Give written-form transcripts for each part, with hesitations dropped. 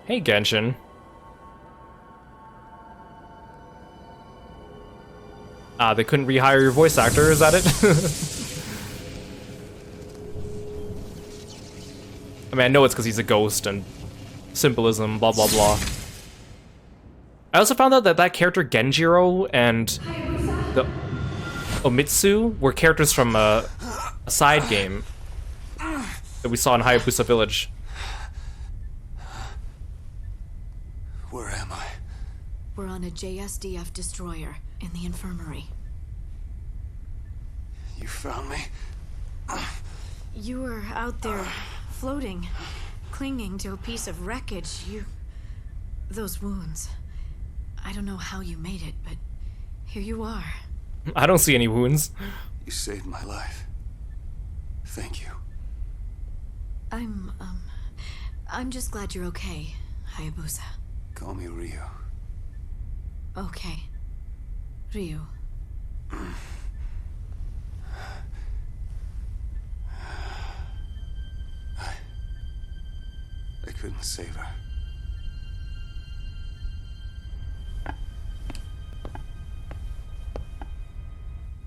Hey, Genshin. They couldn't rehire your voice actor, is that it? I mean, I know it's because he's a ghost and symbolism, blah blah blah. I also found out that that character Genjiro and the Omitsu were characters from a side game that we saw in Hayabusa Village. Where am I? We're on a JSDF destroyer in the infirmary. You found me? You were out there floating, clinging to a piece of wreckage. Those wounds. I don't know how you made it, but here you are. I don't see any wounds. You saved my life. Thank you. I'm just glad you're okay, Hayabusa. Call me Ryu. Okay. Ryu. I couldn't save her.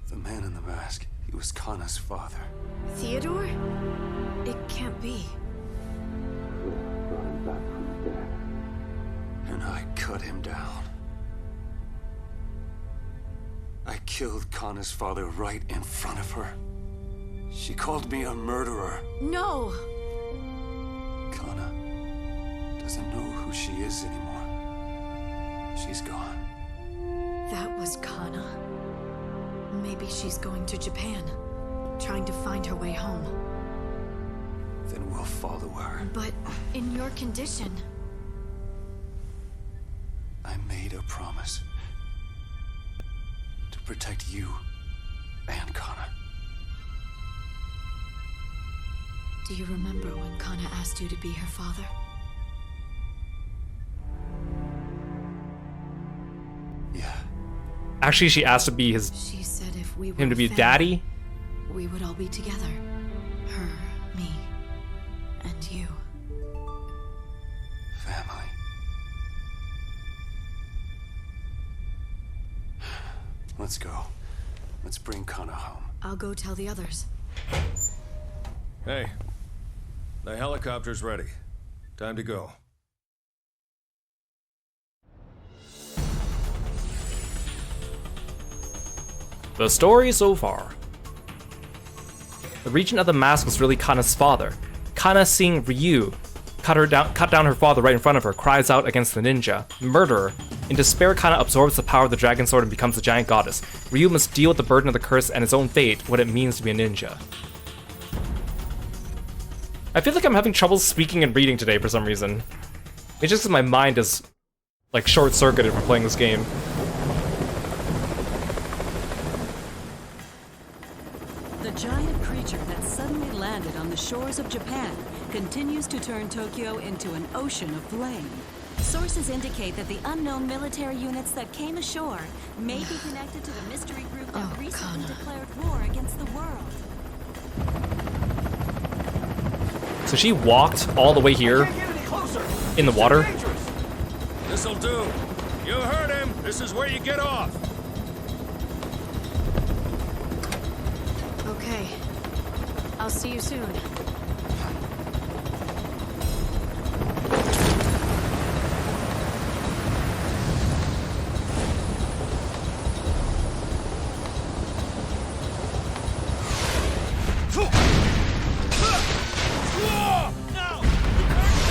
The man in the mask, he was Kana's father. Theodore? It can't be. Brought him back from the dead. And I cut him down. I killed Kana's father right in front of her. She called me a murderer. No! Kana doesn't know who she is anymore. She's gone. That was Kana. Maybe she's going to Japan, trying to find her way home. Then we'll follow her. But in your condition... I made a promise to protect you and Kana. Do you remember when Kana asked you to be her father? Yeah. Actually, she asked to be his She said if we were him to be family, daddy. we would all be together. Her, me, and you. Family. Let's go. Let's bring Kana home. I'll go tell the others. Hey, the helicopter's ready. Time to go. The story so far. The Regent of the Mask was really Kana's father. Kana, seeing Ryu cut down her father right in front of her, cries out against the ninja, murderer. In despair, Kana absorbs the power of the dragon sword and becomes a giant goddess. Ryu must deal with the burden of the curse and his own fate, what it means to be a ninja. I feel like I'm having trouble speaking and reading today for some reason. It's just because my mind is, like, short-circuited from playing this game. The giant creature that suddenly landed on the shores of Japan continues to turn Tokyo into an ocean of flame. Sources indicate that the unknown military units that came ashore may be connected to the mystery group that recently declared war against the world. So she walked all the way here in the water. This'll do. You heard him. This is where you get off. Okay. I'll see you soon.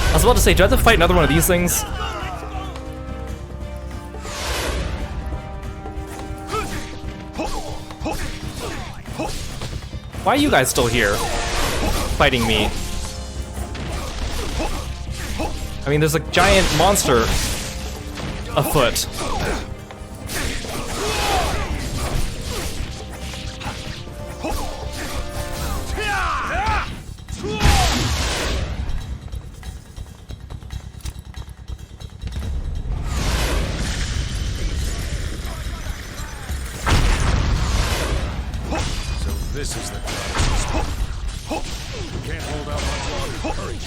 I was about to say, do I have to fight another one of these things? Why are you guys still here? Fighting me? I mean, there's a giant monster afoot. This is the crisis. We can't hold out much longer. Hurry.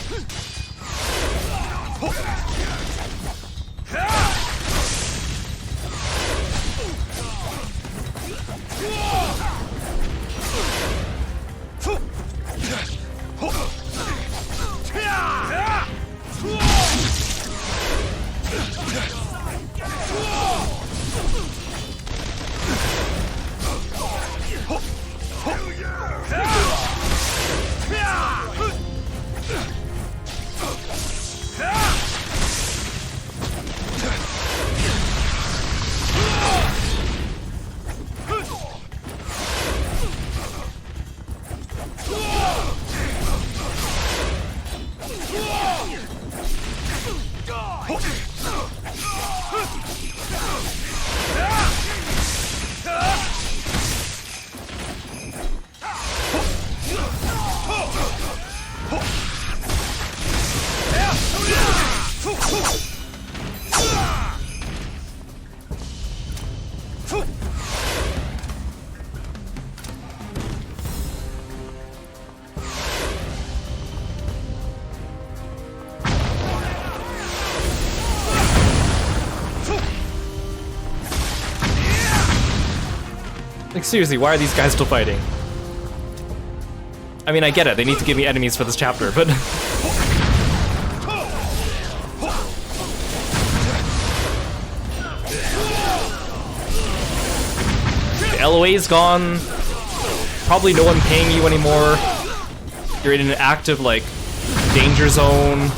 Like, seriously, why are these guys still fighting? I mean, I get it. They need to give me enemies for this chapter, but... The LOA's gone. Probably no one paying you anymore. You're in an active, like, danger zone.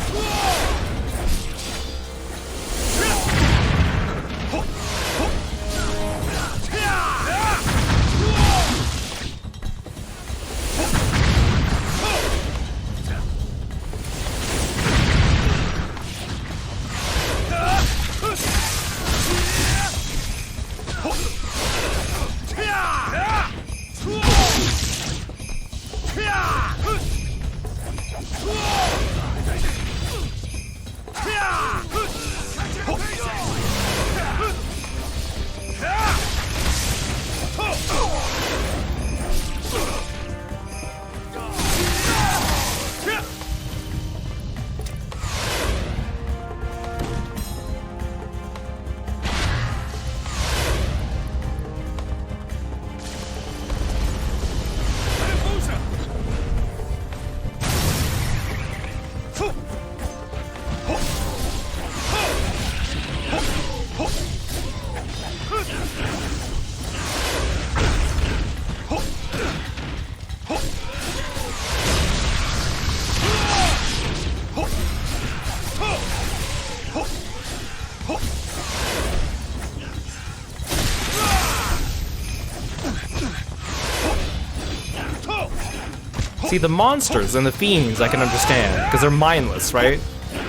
See, the monsters and the fiends I can understand, because they're mindless, right?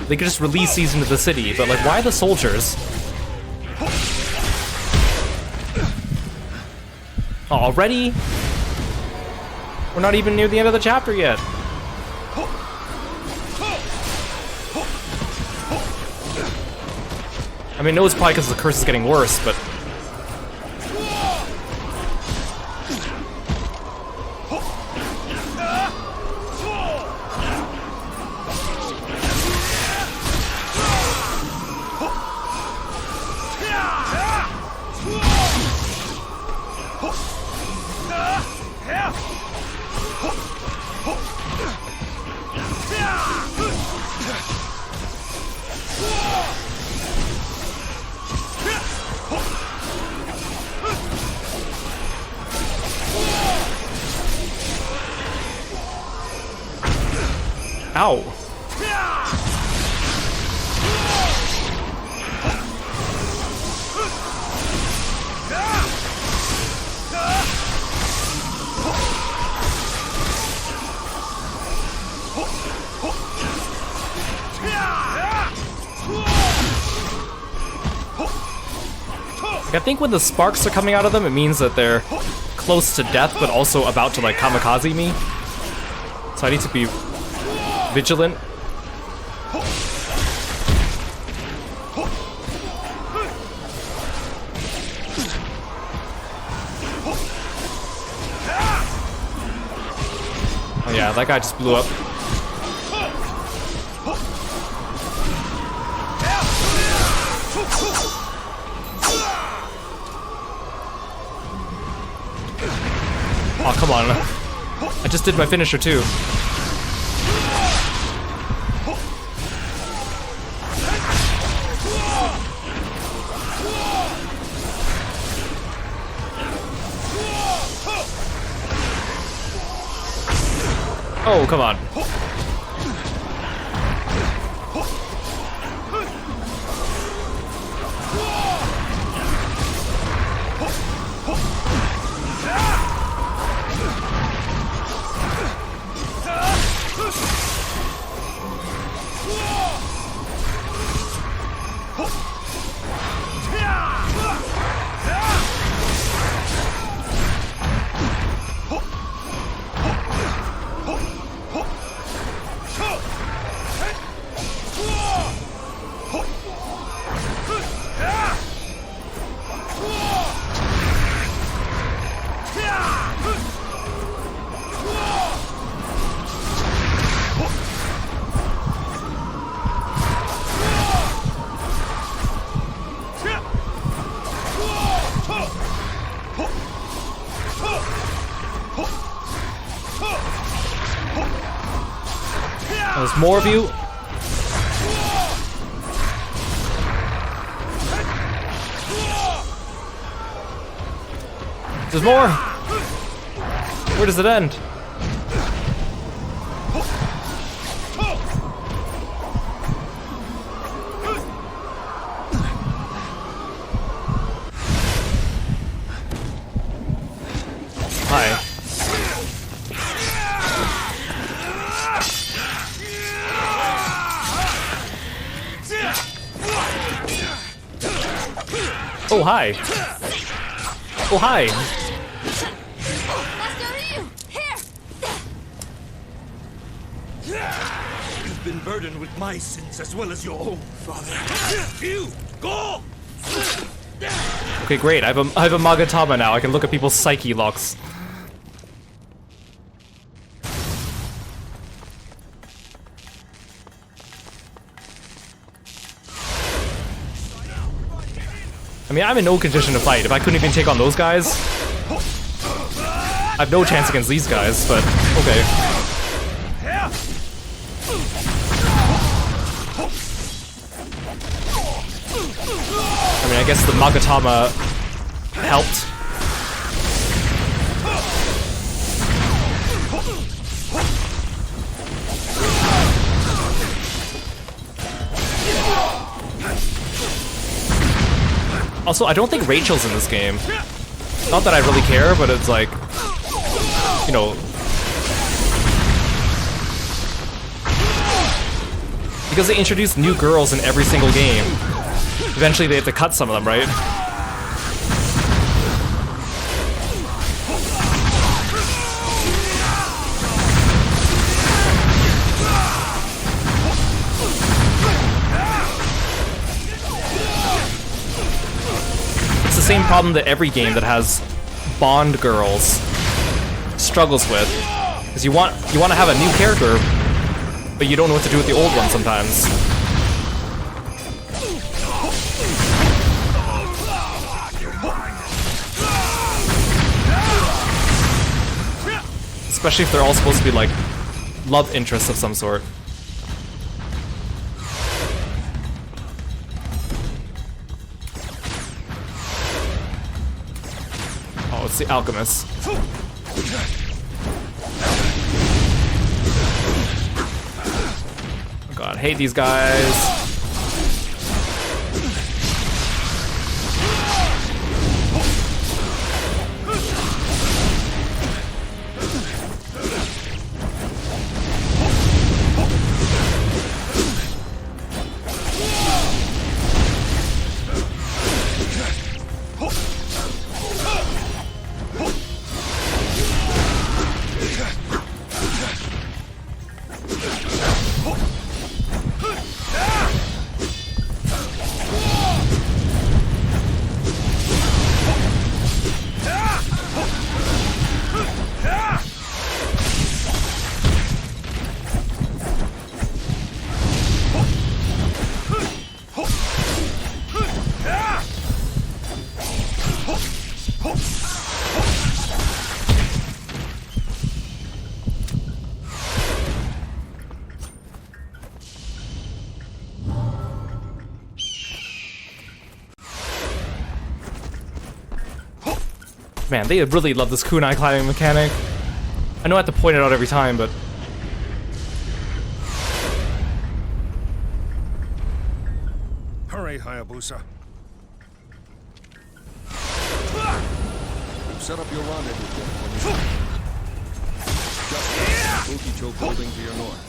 They could just release these into the city, but like, why the soldiers? Already? We're not even near the end of the chapter yet. I mean, I know it's probably because the curse is getting worse, but... Ow. Like, I think when the sparks are coming out of them, it means that they're close to death, but also about to, like, kamikaze me. So I need to be vigilant. Oh yeah, that guy just blew up. Oh, come on. I just did my finisher too. Oh, come on. There's more of you. There's more. Where does it end? Hi. Oh, hi. Oh, hi. You've been burdened with my sins as well as your own, father. You go! Okay, great. I have a Magatama now. I can look at people's psyche locks. I mean, I'm in no condition to fight. If I couldn't even take on those guys, I have no chance against these guys, but okay. I mean, I guess the Magatama helped. Also, I don't think Rachel's in this game. Not that I really care, but it's like, you know, because they introduce new girls in every single game. Eventually they have to cut some of them, right? It's the same problem that every game that has Bond girls struggles with. Because you want to have a new character, but you don't know what to do with the old one sometimes. Especially if they're all supposed to be like love interests of some sort. Oh, it's the alchemist. Oh god, I hate these guys. Man, they really love this kunai climbing mechanic. I know I have to point it out every time, but... Hurry, Hayabusa. Set up your rendezvous point for me. Just the Bukicho building to your north.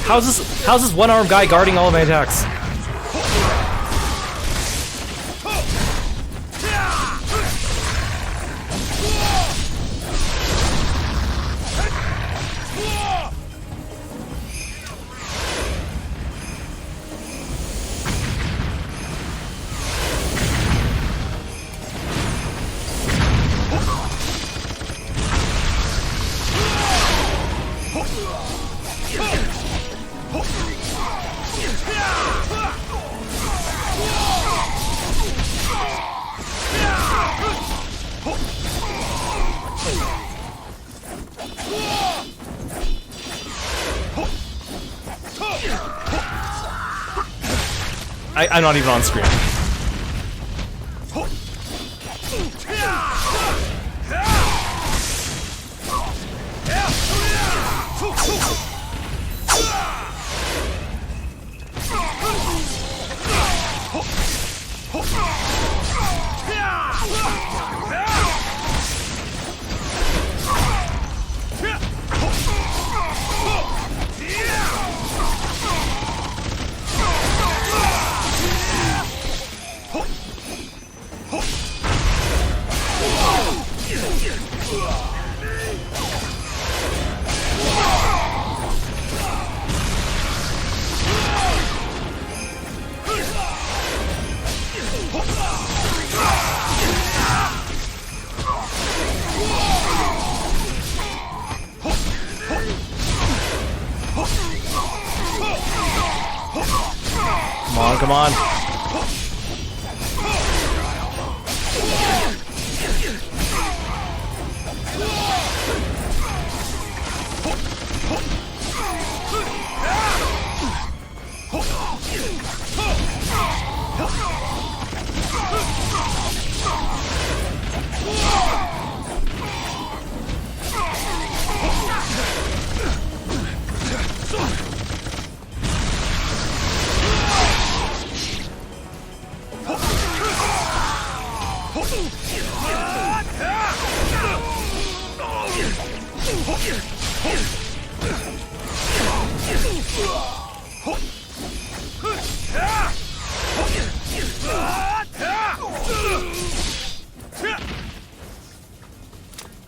How's this one-armed guy guarding all of my attacks? I'm not even on screen. Come on.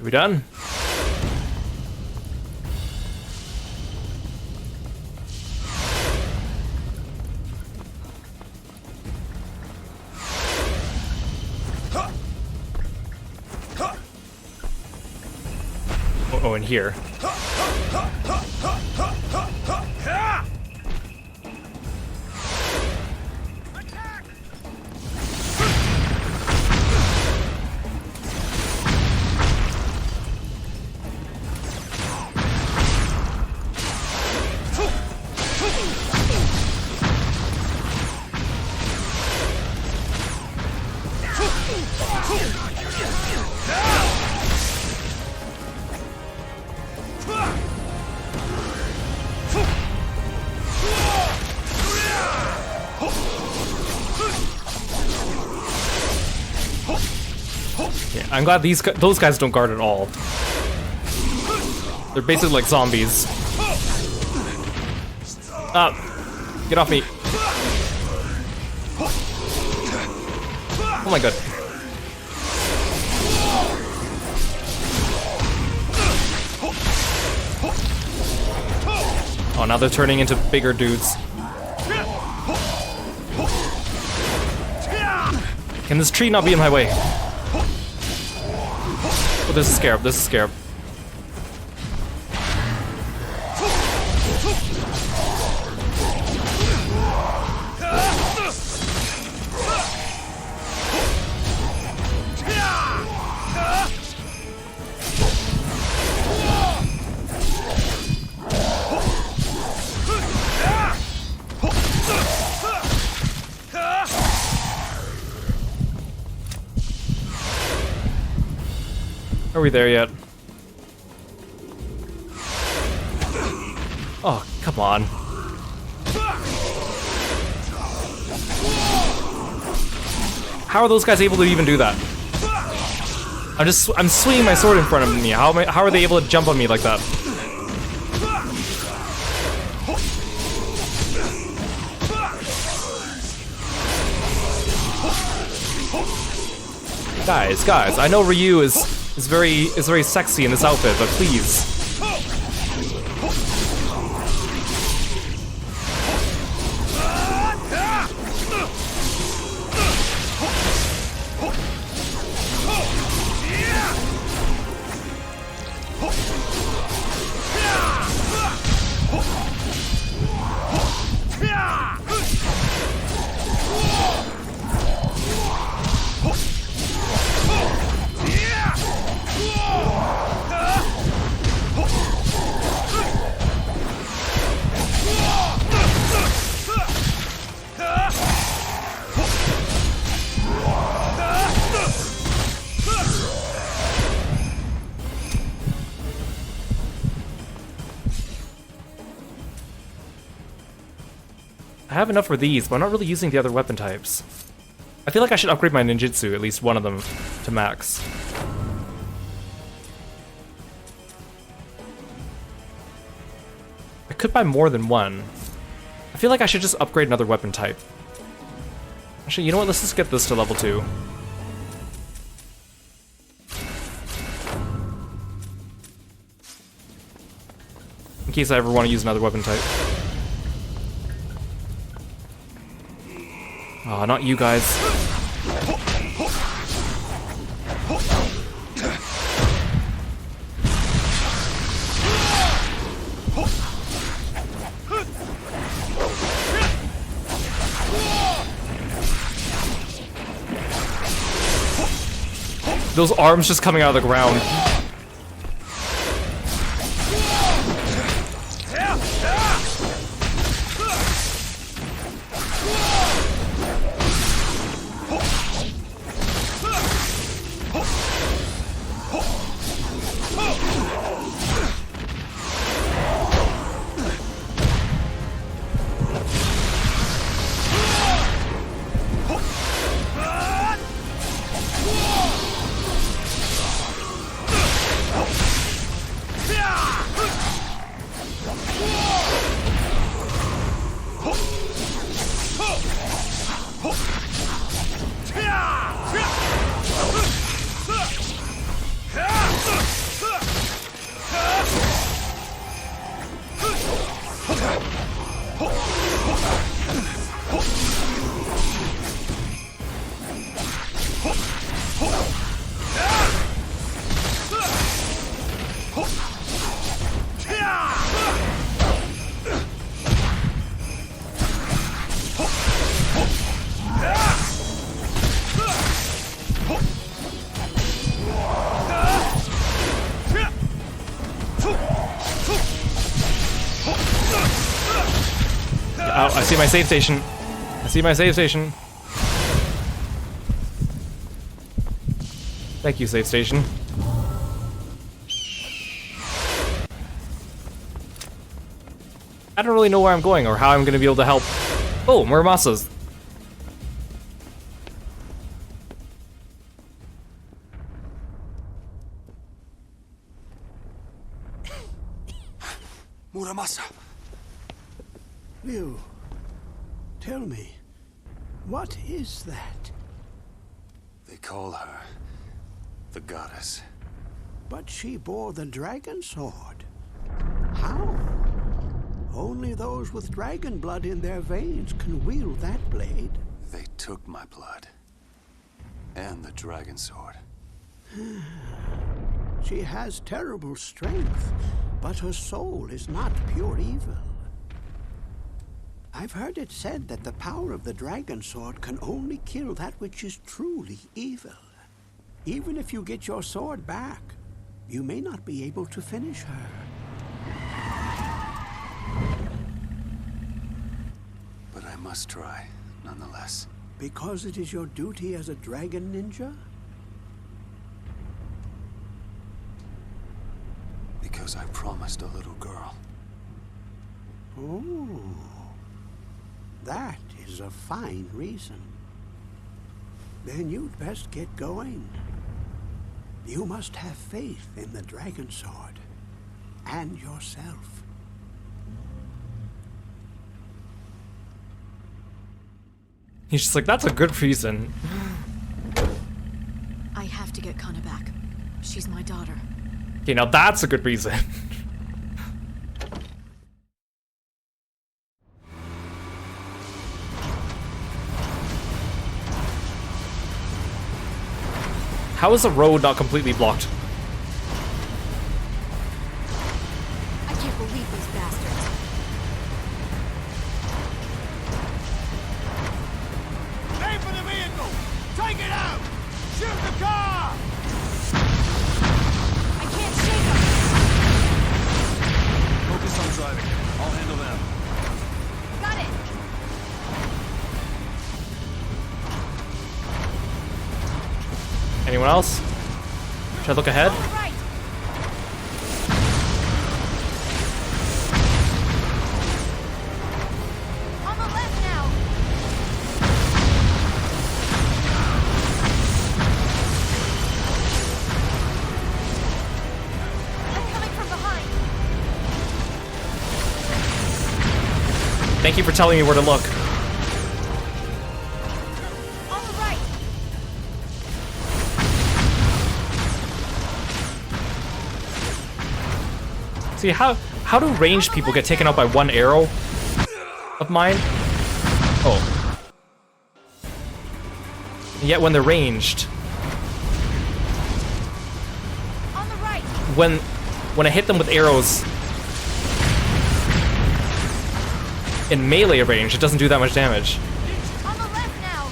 Are we done? Oh, in here. Yeah, I'm glad those guys don't guard at all. They're basically like zombies. Get off me. Oh my god. Oh, now they're turning into bigger dudes. Can this tree not be in my way? Oh, this is scarab, this is scarab. Are we there yet? Oh, come on. How are those guys able to even do that? I'm swinging my sword in front of me. How are they able to jump on me like that? Guys, I know Ryu is very sexy in this outfit, but please. I have enough for these, but I'm not really using the other weapon types. I feel like I should upgrade my ninjutsu, at least one of them, to max. I could buy more than one. I feel like I should just upgrade another weapon type. Actually, you know what? Let's just get this to level 2. In case I ever want to use another weapon type. Aw, not you guys. Those arms just coming out of the ground. Oh, I see my save station. I see my save station. Thank you, save station. I don't really know where I'm going or how I'm gonna be able to help. Oh, Muramasas. Muramasa. Ryu, tell me, what is that? They call her the goddess. But she bore the dragon sword. How? Only those with dragon blood in their veins can wield that blade. They took my blood. And the dragon sword. She has terrible strength, but her soul is not pure evil. I've heard it said that the power of the dragon sword can only kill that which is truly evil. Even if you get your sword back, you may not be able to finish her. But I must try, nonetheless. Because it is your duty as a dragon ninja? Because I promised a little girl. Oh, that is a fine reason. Then you'd best get going. You must have faith in the dragon sword and yourself. He's just like, that's a good reason. I I have to get Kana back. She's my daughter. Okay, now that's a good reason. How is the road not completely blocked? I can't believe these bastards. Aim for the vehicle! Take it out! Shoot the car! I can't shake them! Focus on driving. I'll handle them. Got it! Anyone else? Should I look ahead? On the right! On the left now! I'm coming from behind! Thank you for telling me where to look. On the right! See, how do ranged people get taken out by one arrow of mine? Oh. And yet when they're ranged, On the right! when I hit them with arrows in melee range, it doesn't do that much damage. On the left now!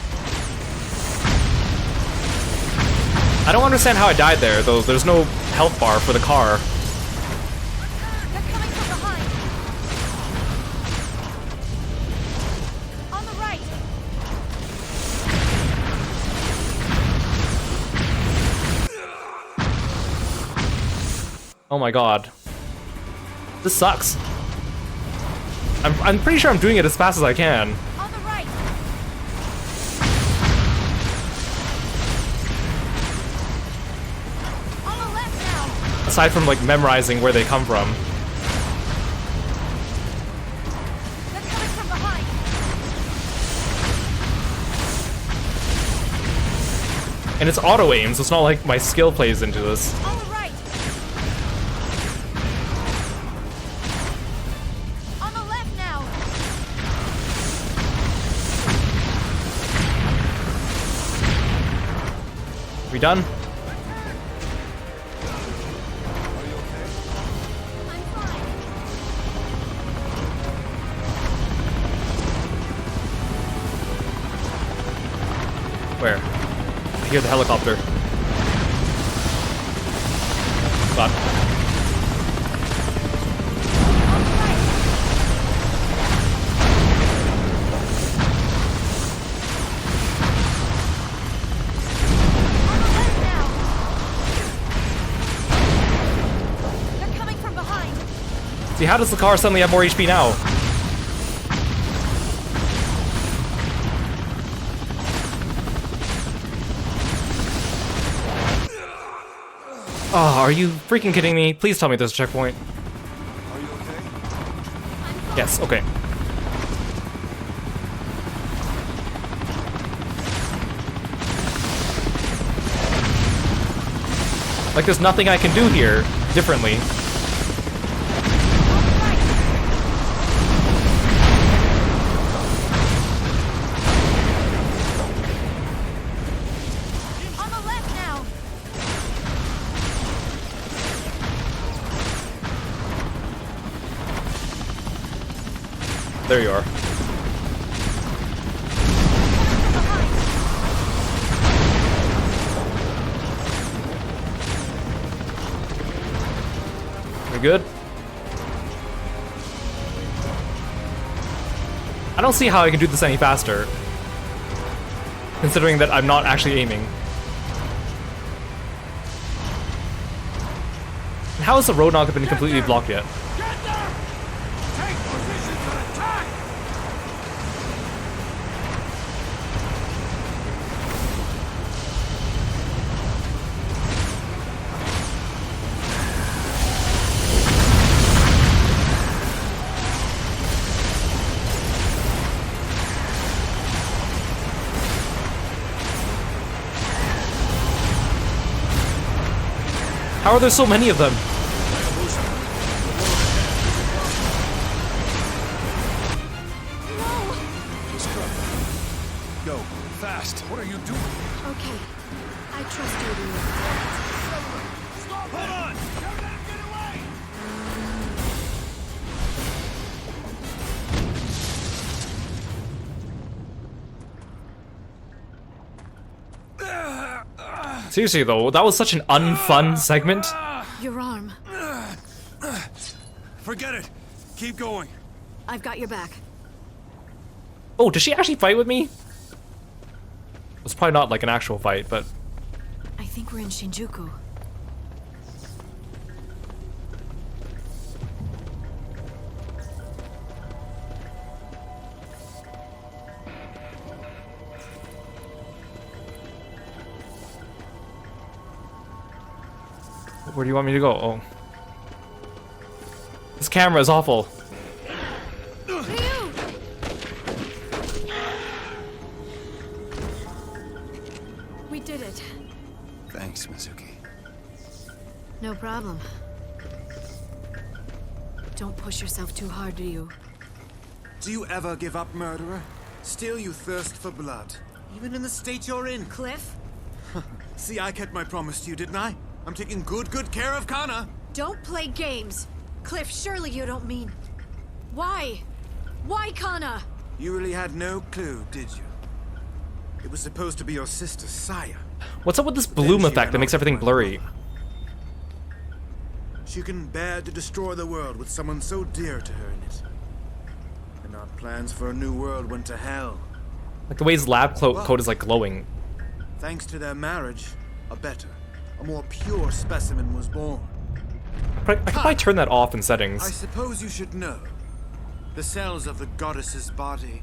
I don't understand how I died there, though. There's no health bar for the car. They're coming from behind! On the right! Oh my god. This sucks. I'm pretty sure I'm doing it as fast as I can. On the right! On the left now! Aside from like memorizing where they come from. They're coming from behind! And it's auto aim, so it's not like my skill plays into this. On the right! On the left now! We done? I'm fine. Where? I hear the helicopter. God. On the right! On the left now! They're coming from behind! See, how does the car suddenly have more HP now? Oh, are you freaking kidding me? Please tell me there's a checkpoint. Are you okay? Yes, okay. Like there's nothing I can do here differently. On the right! On the left now! There you are. Behind! We good? I don't see how I can do this any faster. Considering that I'm not actually aiming. And how has the road not been completely blocked yet? Get them! Take position for attack! How are there so many of them? Go, fast. What are you doing? Okay. I trust you, Ryu. Hold on! Get away! Seriously though, that was such an unfun segment. Your arm. Forget it. Keep going. I've got your back. Oh, does she actually fight with me? It's probably not like an actual fight, but... I think we're in Shinjuku. Where do you want me to go? Oh. This camera is awful. We did it. Thanks, Mizuki. No problem. Don't push yourself too hard, Ryu. Do you ever give up, murderer? Still you thirst for blood, even in the state you're in. Cliff, See, I kept my promise to you, didn't I? I'm taking good care of Kana. don't play games. Cliff, surely you don't mean... Why? Why, Kana? You really had no clue, did you? It was supposed to be your sister, Saya. What's up with this bloom effect that makes everything blurry? She can bear to destroy the world with someone so dear to her in it. And our plans for a new world went to hell. Like the way his lab coat is like glowing. Thanks to their marriage, a better, a more pure specimen was born. I could probably turn that off in I settings. suppose you should know. The cells of the goddess's body,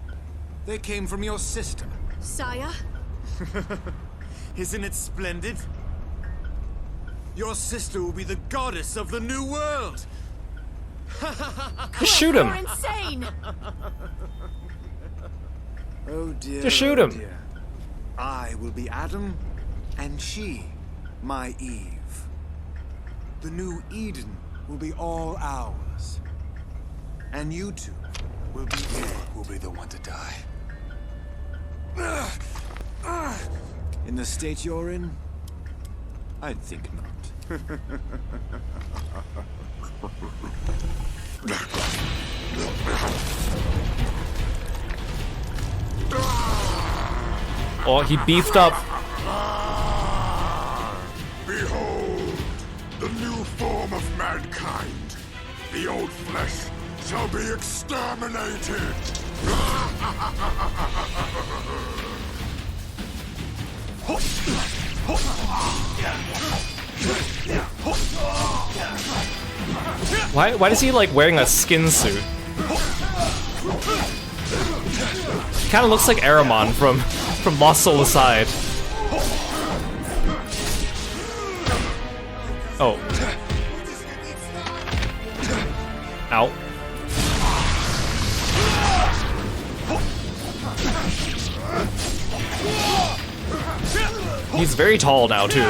they came from your sister. Saya? Isn't it splendid? Your sister will be the goddess of the new world. Just shoot him! You're insane! Oh dear. Just shoot oh him. dear. I will be Adam, and she, my Eve. The new Eden will be all ours. And you two will be Will be the one to die. in the state you're in? I'd think not. Oh, he beefed up. Behold, the new form of mankind. The old flesh shall be exterminated. Why is he like wearing a skin suit? He kind of looks like Aramon from Lost Soul Aside. Oh. Ow. He's very tall now, too.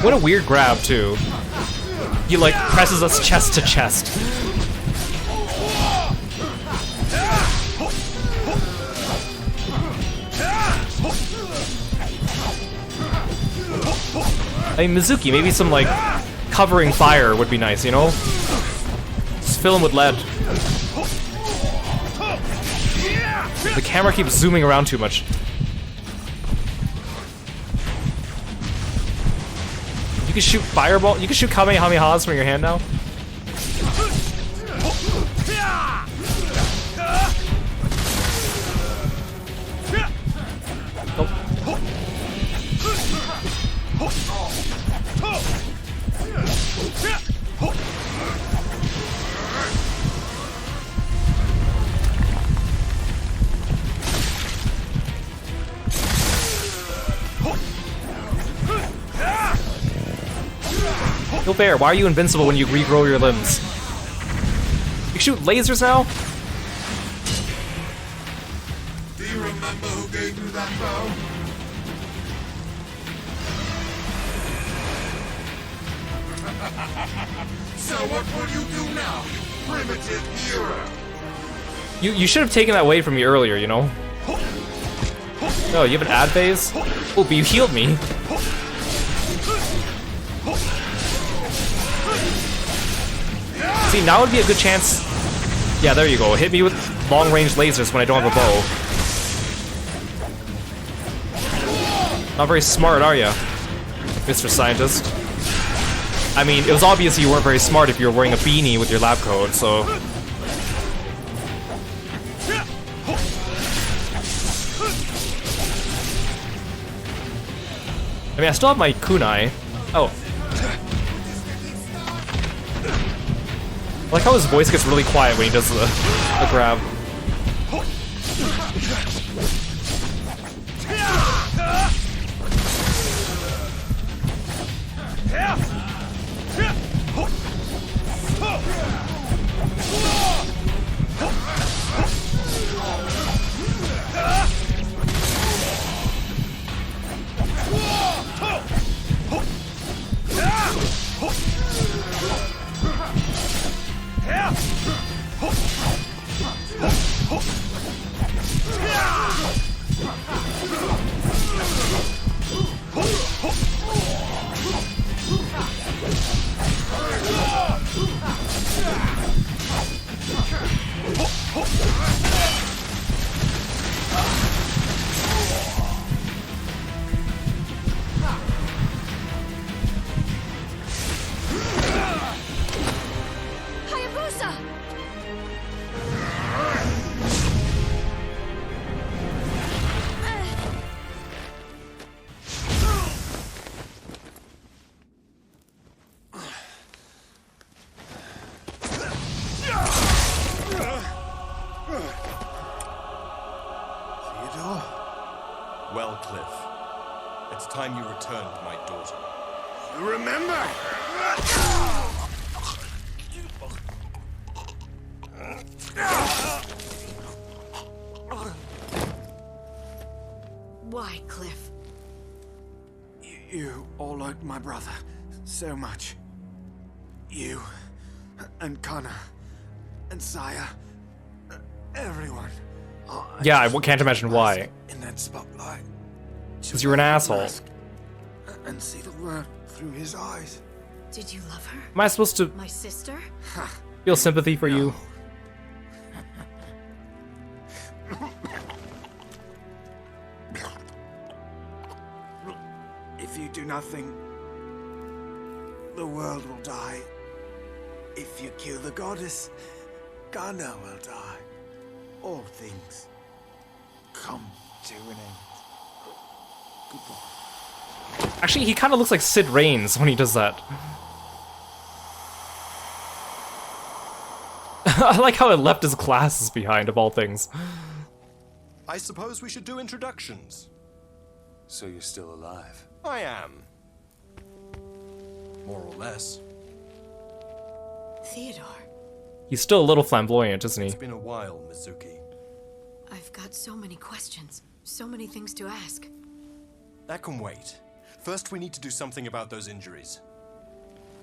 What a weird grab, too. He, like, presses us chest to chest. I mean, Mizuki, maybe some, like, covering fire would be nice, you know? Just fill him with lead. The camera keeps zooming around too much. You can shoot fireball. You can shoot kamehamehas from your hand now. Yo, Bear, why are you invincible when you regrow your limbs? You can shoot lasers now? Do you remember who gave you that bow? So what will you do now, you primitive hero? You should have taken that away from me earlier, you know? Oh, you have an ad phase? Oh, but you healed me. See, now would be a good chance. Yeah, there you go. Hit me with long-range lasers when I don't have a bow. Not very smart, are you, Mr. Scientist? I mean, it was obvious you weren't very smart if you were wearing a beanie with your lab coat, so... I mean, I still have my kunai. Oh. I like how his voice gets really quiet when he does the grab. Hayabusa! Well, Cliff, it's time you returned my daughter. Remember? Why, Cliff? You all like my brother so much. You and Connor and Saya, everyone. Yeah, I can't imagine why. In that spotlight. Because you're an asshole. And see the world through his eyes. Did you love her? Am I supposed to My sister? feel sympathy for you? If you do nothing, the world will die. If you kill the goddess, Ghana will die. All things come to an end. Goodbye. Actually, he kind of looks like Sid Reigns when he does that. I like how it left his glasses behind, of all things. I suppose we should do introductions. So you're still alive? I am. More or less. Theodore, He's still a little flamboyant, isn't It's he? been a while, Mizuki. I've got so many questions, so many things to ask. That can wait. First, we need to do something about those injuries.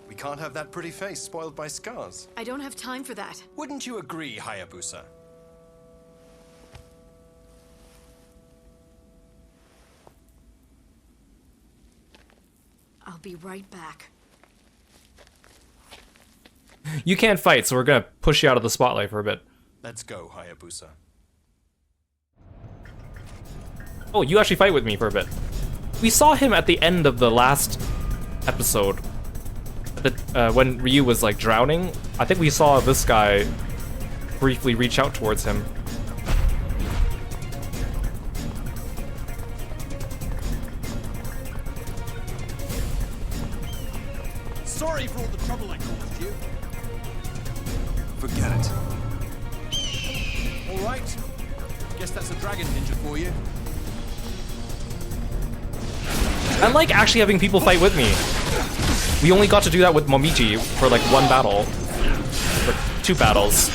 We can't have that pretty face spoiled by scars. I don't have time for that. Wouldn't you agree, Hayabusa? I'll be right back. You can't fight, so we're gonna push you out of the spotlight for a bit. Let's go, Hayabusa. Oh, you actually fight with me for a bit. We saw him at the end of the last episode. When Ryu was, like, drowning. I think we saw this guy briefly reach out towards him. Sorry for all the trouble I caused you. Forget it. All right. Guess that's a dragon ninja for you. I like actually having people fight with me. We only got to do that with Momiji for like one battle. Or 2 battles.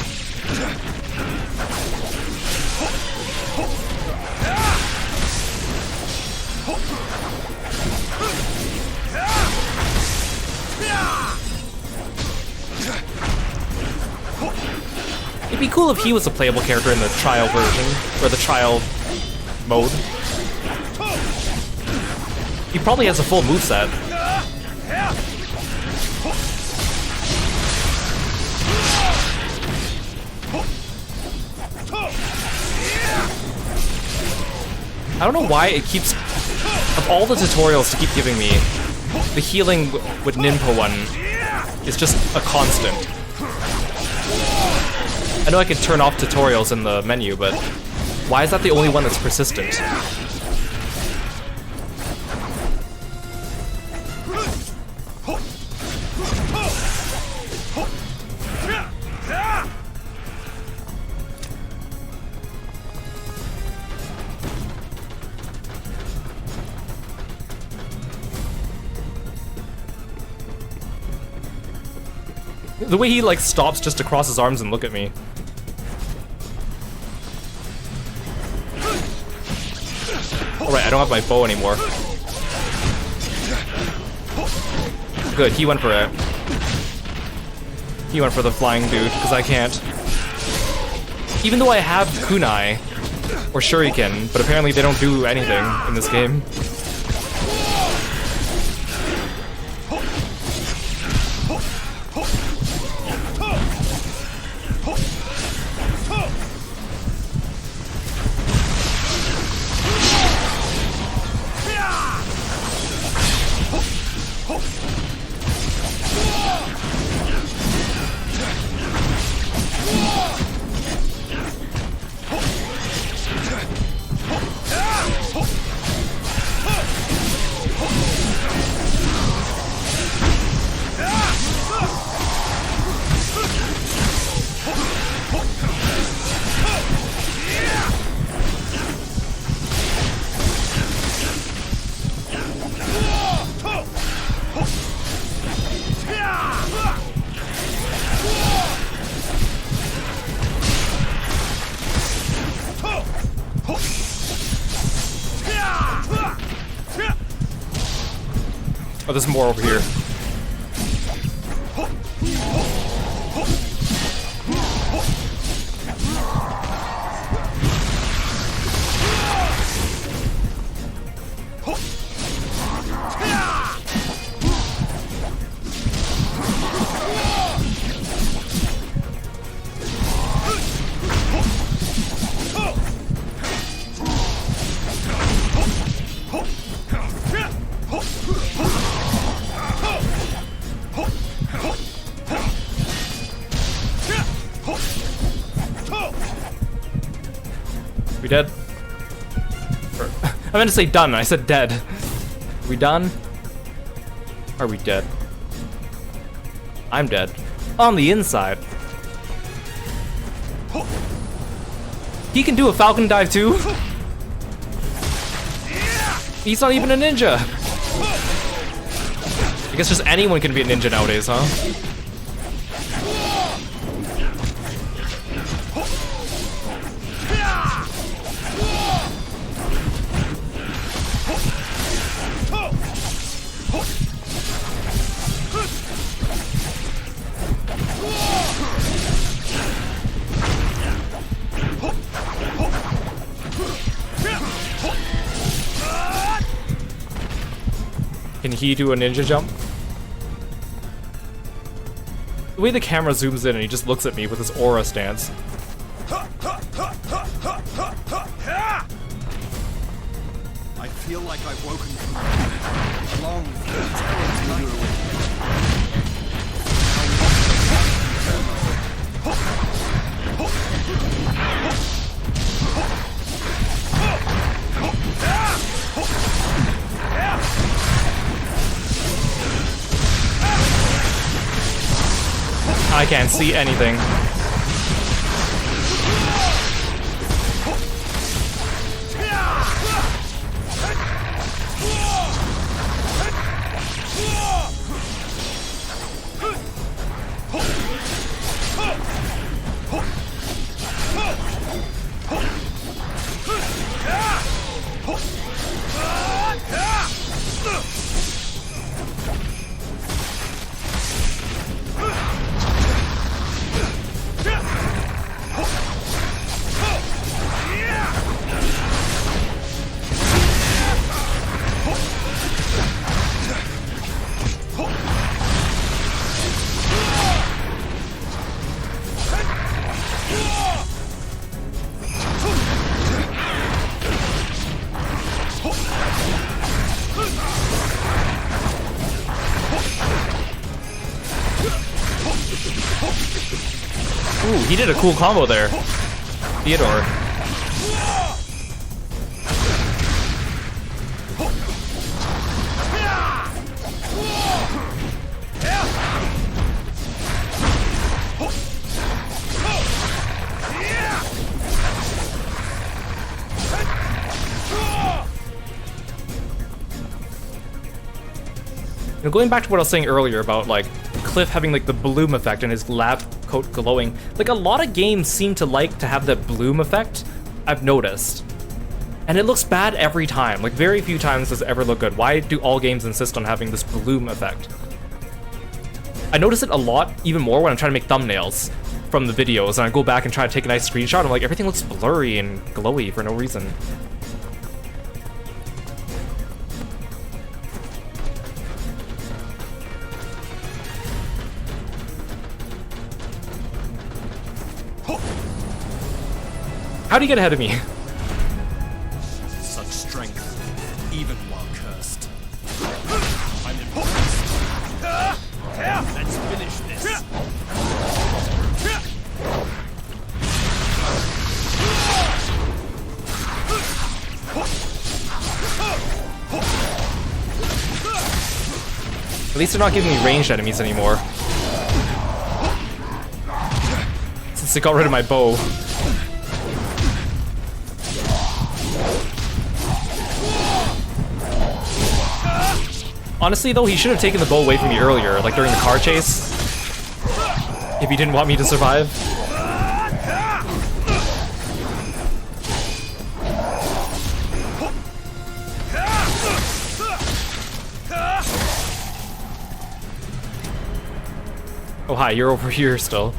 It'd be cool if he was a playable character in the trial version, or the trial mode. He probably has a full moveset. I don't know why it keeps, of all the tutorials to keep giving me, the healing with Ninpo one is just a constant. I know I could turn off tutorials in the menu, but why is that the only one that's persistent? The way he, like, stops just to cross his arms and look at me. Alright, I don't have my bow anymore. Good, he went for it. He went for the flying dude, because I can't. Even though I have kunai, or shuriken, but apparently they don't do anything in this game. Oh, there's more over here. We dead? I meant to say done, I said dead. Are we done? Are we dead? I'm dead. On the inside. He can do a falcon dive too? He's not even a ninja! I guess just anyone can be a ninja nowadays, huh? Can he do a ninja jump? The way the camera zooms in and he just looks at me with his aura stance. I feel like I've woken from long, terrible night. I can't see anything. He did a cool combo there. Theodore. Now, going back to what I was saying earlier about like Cliff having like the bloom effect and his lab coat glowing, like a lot of games seem to like to have that bloom effect, I've noticed. And it looks bad every time. Like very few times does it ever look good. Why do all games insist on having this bloom effect? I notice it a lot, even more when I'm trying to make thumbnails from the videos and I go back and try to take a nice screenshot. I'm like, everything looks blurry and glowy for no reason. How do you get ahead of me? Such strength, even while cursed. I'm impressed. Let's finish this. At least they're not giving me ranged enemies anymore. Since they got rid of my bow. Honestly, though, he should have taken the bow away from me earlier, like during the car chase. If he didn't want me to survive. Oh, hi, you're over here still.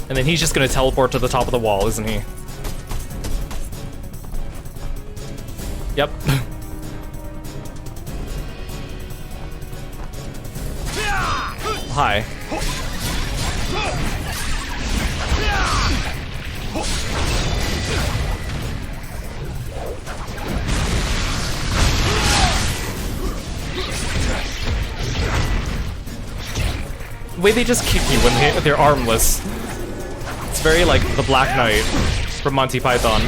And then he's just gonna teleport to the top of the wall, isn't he? Yep. Hi. The way they just kick you when they're armless. It's very like the Black Knight from Monty Python.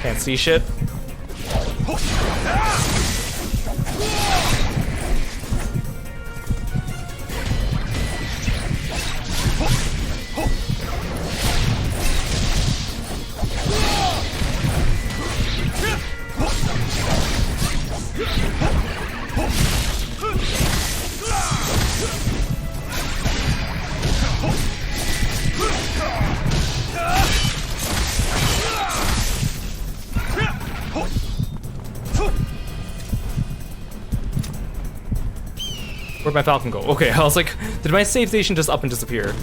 Can't see shit. Where'd my Falcon go? Okay, I was like, did my save station just up and disappear?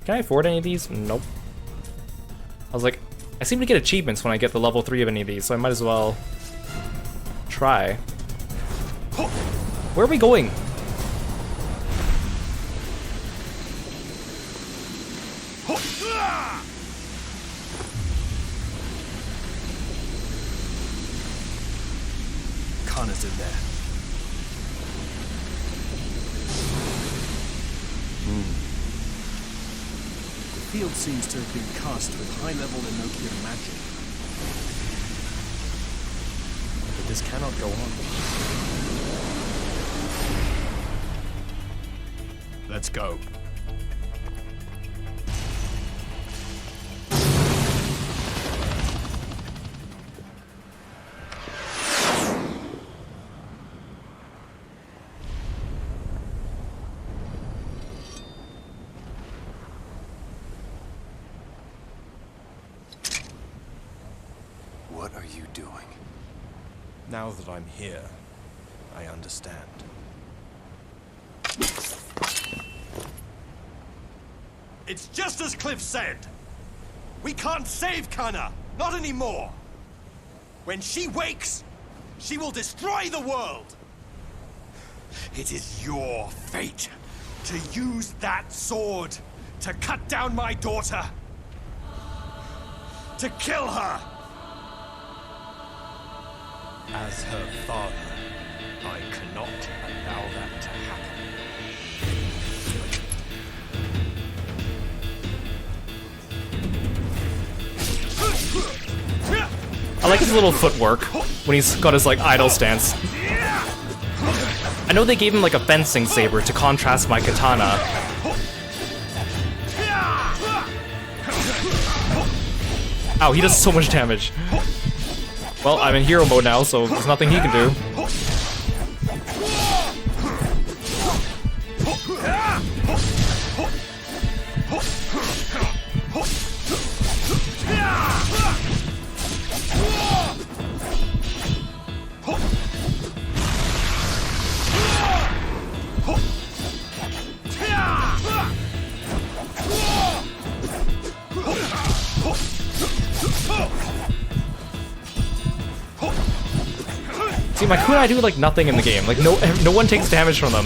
Can I afford any of these? Nope. I was like, I seem to get achievements when I get the level 3 of any of these, so I might as well try. Where are we going? katanas in there. The field seems to have been cast with high-level Enochian magic. But this cannot go on. Let's go. What are you doing? Now that I'm here, I understand. It's just as Cliff said. We can't save Kana, not anymore. When she wakes, she will destroy the world. It is your fate to use that sword to cut down my daughter, to kill her. As her father, I cannot allow that to happen. I like his little footwork when he's got his like idle stance. I know they gave him like a fencing saber to contrast my katana. Ow, he does so much damage. Well, I'm in hero mode now, so there's nothing he can do. See, my kunai do like nothing in the game. Like no one takes damage from them.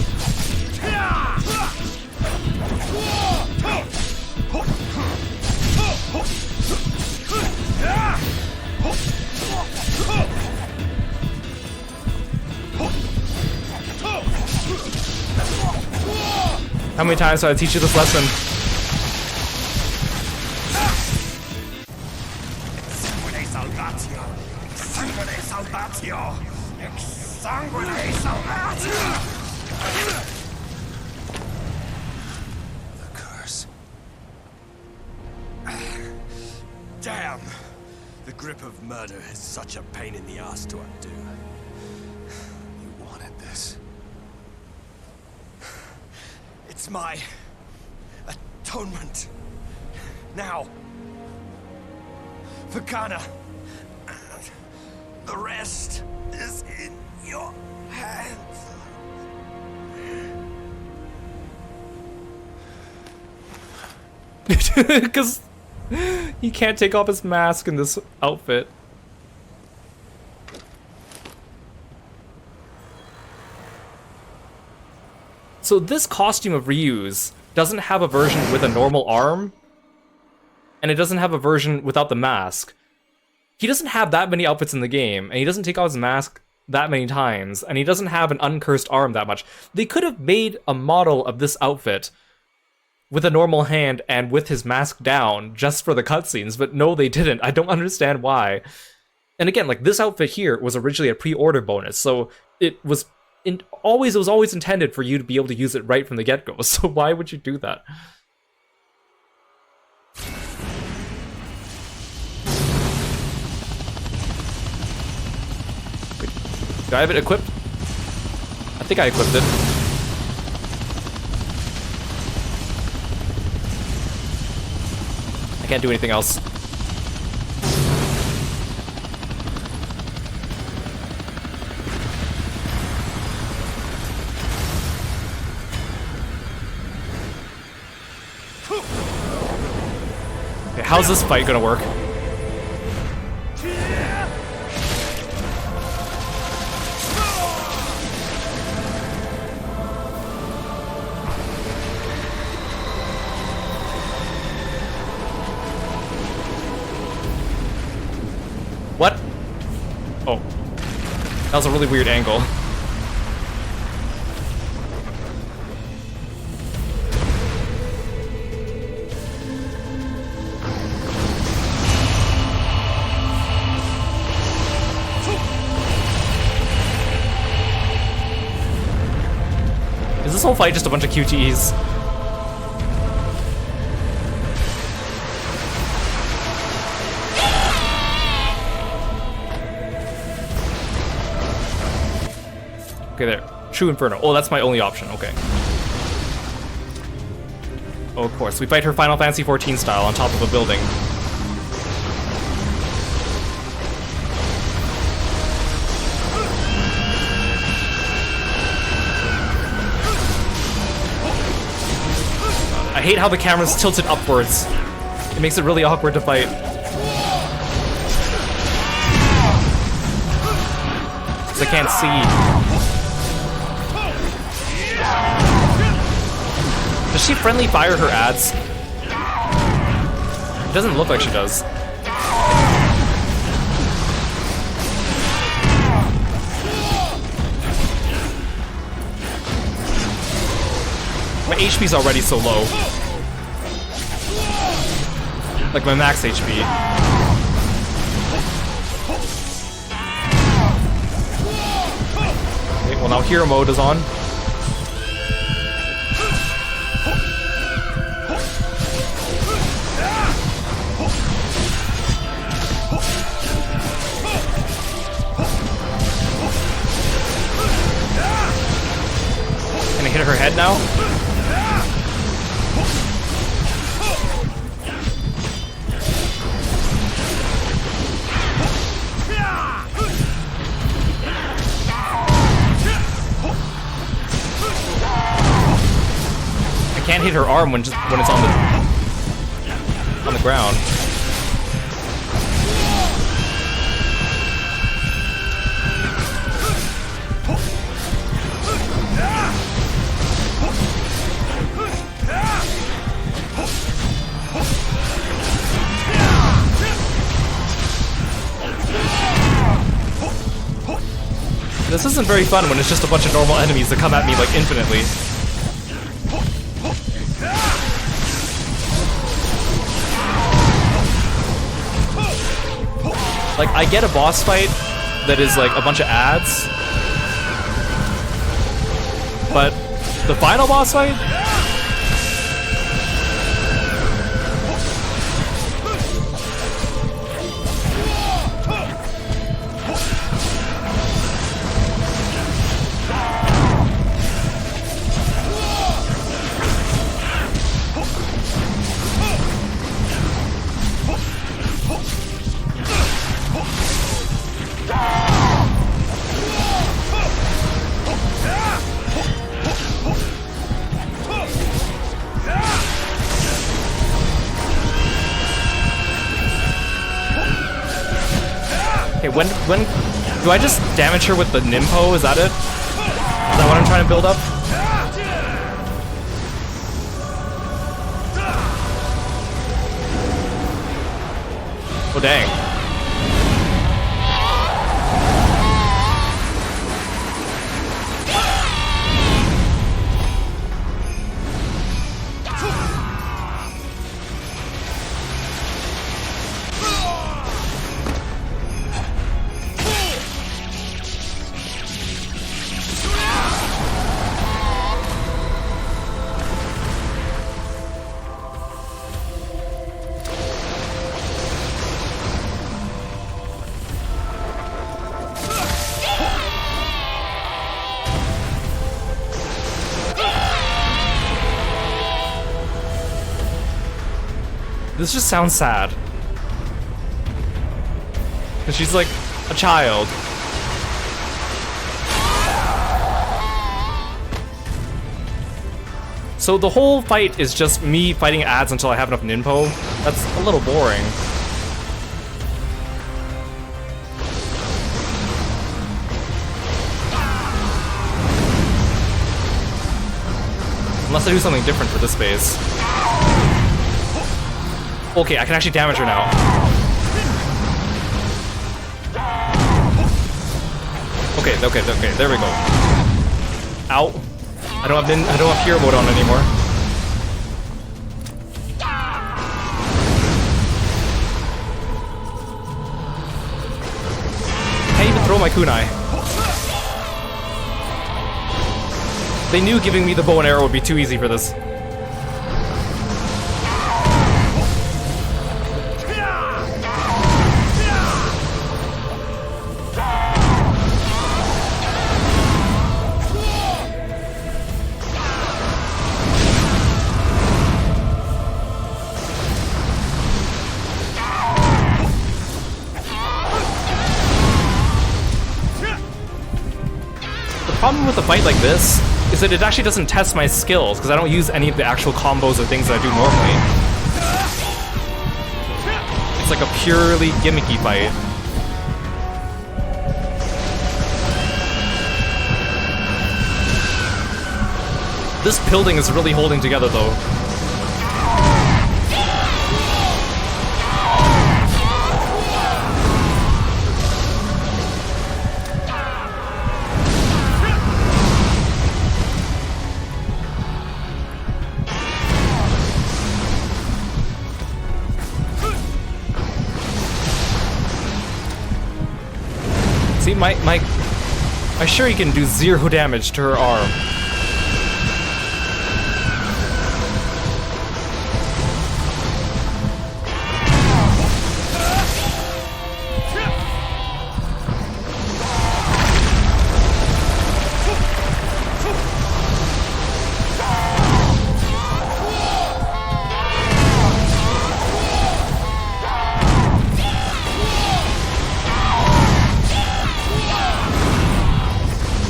How many times do I teach you this lesson? The curse. Damn! The grip of murder is such a pain in the ass to undo. You wanted this. It's my atonement. Now, for Kana, the rest is in your hands. Because he can't take off his mask in this outfit. So this costume of Ryu's doesn't have a version with a normal arm, and it doesn't have a version without the mask. He doesn't have that many outfits in the game, and he doesn't take off his mask that many times, and he doesn't have an uncursed arm that much. They could have made a model of this outfit with a normal hand and with his mask down just for the cutscenes, but no, they didn't. I don't understand why. And again, like, this outfit here was originally a pre-order bonus, so it was always intended for you to be able to use it right from the get-go, so why would you do that? Wait, do I have it equipped? I think I equipped it. I can't do anything else. Okay, how's this fight gonna work? What? Oh. That was a really weird angle. Is this whole fight just a bunch of QTEs? Okay, there. True Inferno. Oh, that's my only option. Okay. Oh, of course. We fight her Final Fantasy XIV style on top of a building. I hate how the camera's tilted upwards. It makes it really awkward to fight. Because I can't see. Does she friendly fire her ads? It doesn't look like she does. My HP's already so low. Like my max HP. Okay, well now hero mode is on. Can I hit her head now? I can't hit her arm when it's on the ground. This isn't very fun when it's just a bunch of normal enemies that come at me like infinitely. Like, I get a boss fight that is like a bunch of ads, but the final boss fight? When do I just damage her with the Nimpo? Is that it? Is that what I'm trying to build up? Oh dang. This just sounds sad. Because she's like a child. So the whole fight is just me fighting ads until I have enough Ninpo? That's a little boring. Unless I do something different for this phase. Okay, I can actually damage her now. Okay, there we go. Ow. I don't have hero mode on anymore. Can't even throw my kunai. They knew giving me the bow and arrow would be too easy for this. The problem with a fight like this is that it actually doesn't test my skills, because I don't use any of the actual combos or things that I do normally. It's like a purely gimmicky fight. This building is really holding together, though. See, my Shuri can do 0 damage to her arm.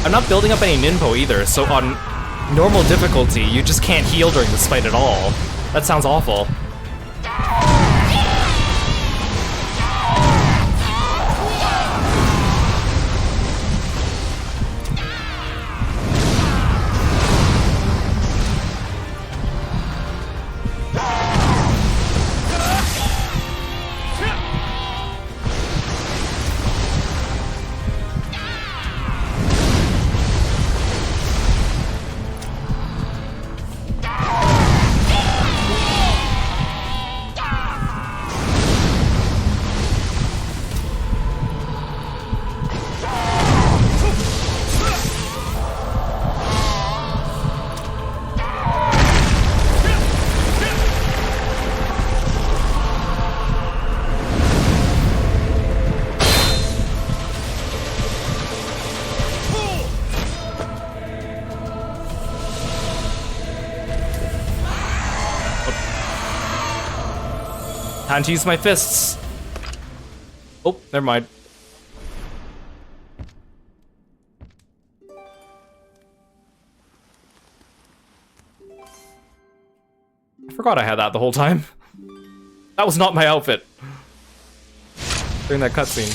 I'm not building up any ninpo either, so on normal difficulty, you just can't heal during this fight at all. That sounds awful. Time to use my fists. Oh, never mind. I forgot I had that the whole time. That was not my outfit during that cutscene.